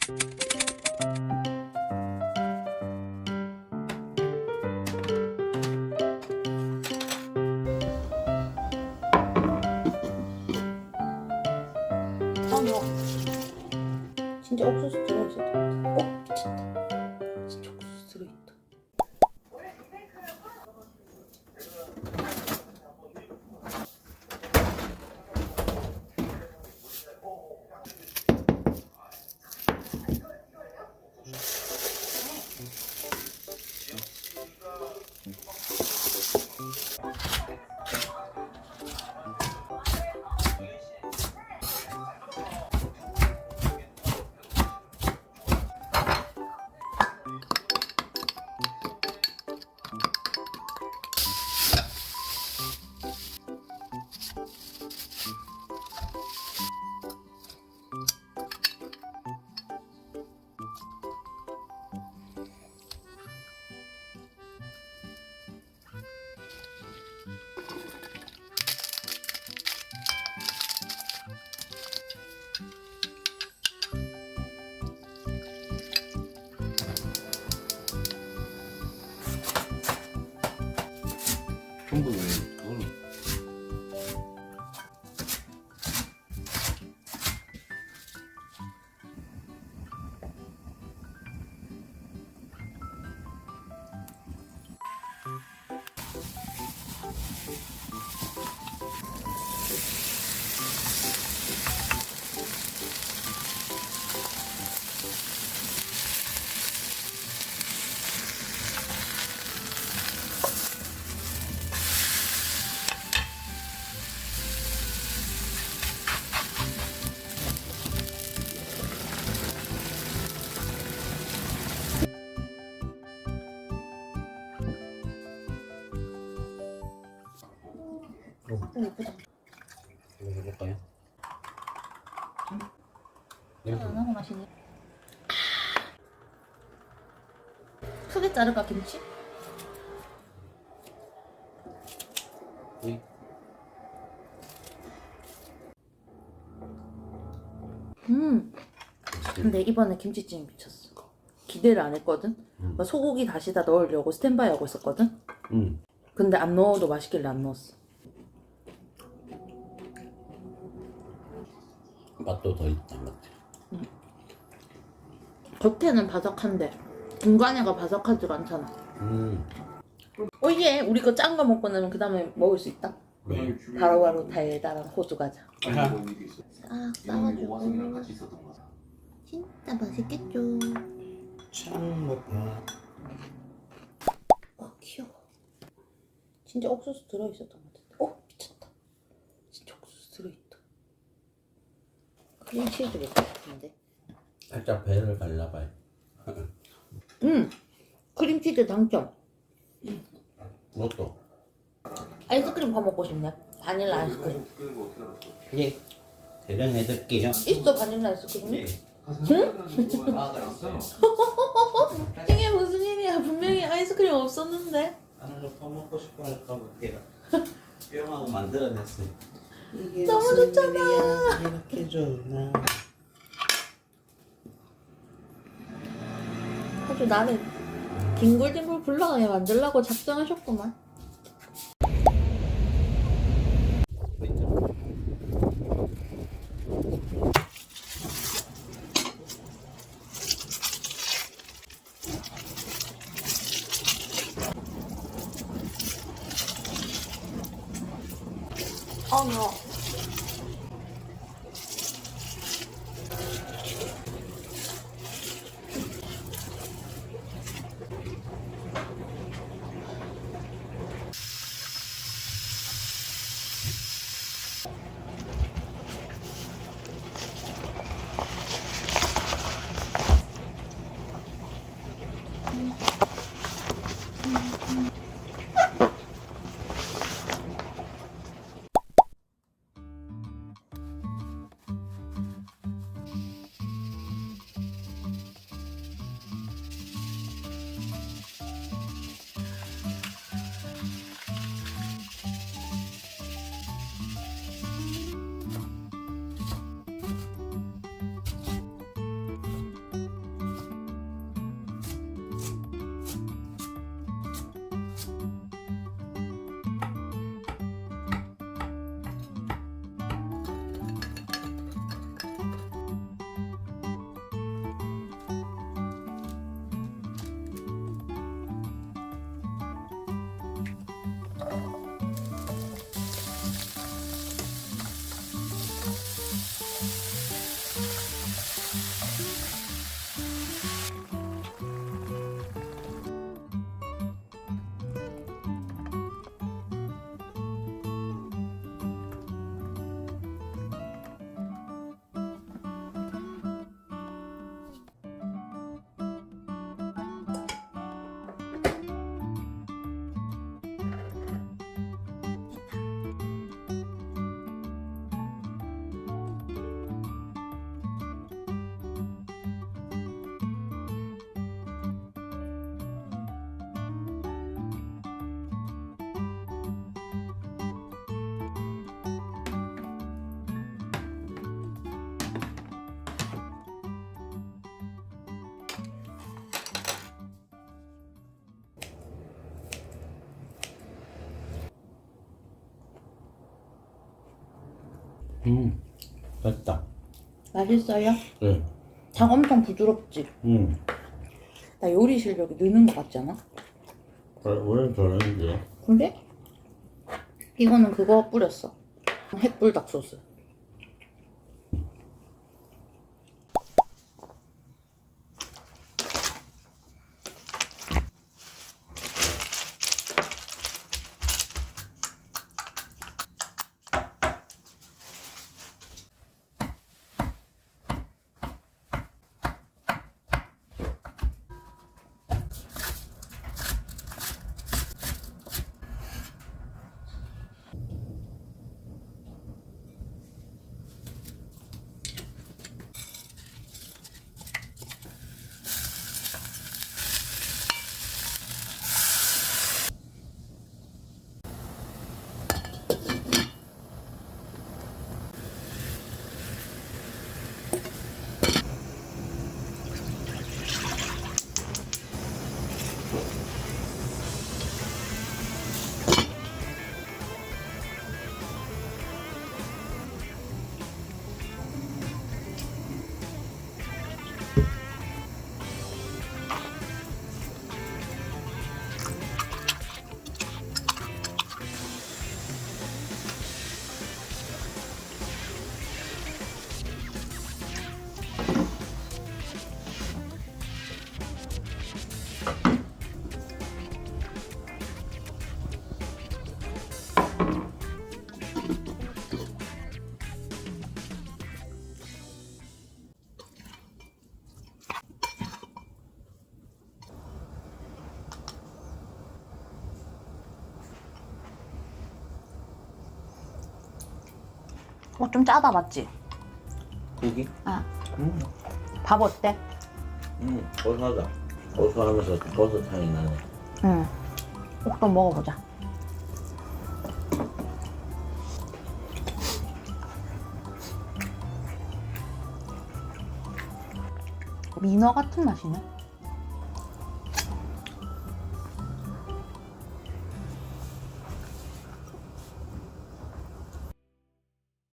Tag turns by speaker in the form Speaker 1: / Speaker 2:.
Speaker 1: 뭐 진짜 옥수수 들어있었다. 미쳤다. 진짜 옥수수 들어있다.
Speaker 2: 전부 왜 그거는
Speaker 1: 예쁘다.
Speaker 2: 이거 해볼까요?
Speaker 1: 안 하고 맛있네. 크게 자를까 김치?
Speaker 2: 네.
Speaker 1: 근데 이번에 김치찜 미쳤어. 기대를 안 했거든. 막 소고기 다시 다 넣으려고 스탠바이 하고 있었거든. 근데 안 넣어도 맛있길래 안 넣었어.
Speaker 2: 맛도 더 있다 맞지?
Speaker 1: 겉에는 바삭한데 중간에가 바삭하지가 않잖아. 이게 우리 거 짠 거 먹고 나면 그 다음에 먹을 수 있다.
Speaker 2: 왜?
Speaker 1: 바로바로 달달한 호두 과자.
Speaker 2: 아하.
Speaker 1: 싹 싸가지고 진짜 맛있겠죠.
Speaker 2: 참 먹다.
Speaker 1: 귀여워. 진짜 옥수수 들어있었던 것 같은데. 미쳤다. 진짜 옥수수 들어있다. 크림치즈 먹고 싶은데.
Speaker 2: 살짝 배를 갈라봐요.
Speaker 1: 크림치즈 당첨.
Speaker 2: 그것도.
Speaker 1: 아이스크림 더 먹고 싶네. 바닐라 아이스크림.
Speaker 2: 예. 대령해드릴게요.
Speaker 1: 있어 바닐라 아이스크림이?
Speaker 2: 예.
Speaker 1: 이게 무슨 일이야. 분명히 아이스크림 없었는데.
Speaker 2: 하나를 퍼먹고 싶어 할까 볼게요. 뿅하고 만들어냈어요. 이게
Speaker 1: 너무
Speaker 2: 무슨
Speaker 1: 좋잖아.
Speaker 2: 일이야. 이렇게 좋나.
Speaker 1: 아주 나를 뒹굴뒹굴 굴러가게 만들려고 작정하셨구만. 너.
Speaker 2: 됐다.
Speaker 1: 맛있어요?
Speaker 2: 응.
Speaker 1: 장 엄청 부드럽지? 나 요리 실력이 느는 것 같지 않아?
Speaker 2: 원래 저런데.
Speaker 1: 그래? 이거는 그거 뿌렸어. 핵불닭 소스. 좀 짜다 맞지?
Speaker 2: 고기?
Speaker 1: 아. 밥 어때?
Speaker 2: 고소하다. 고소하면서 버섯 향이 나네.
Speaker 1: 응. 꼭 먹어보자. 민어 같은 맛이네.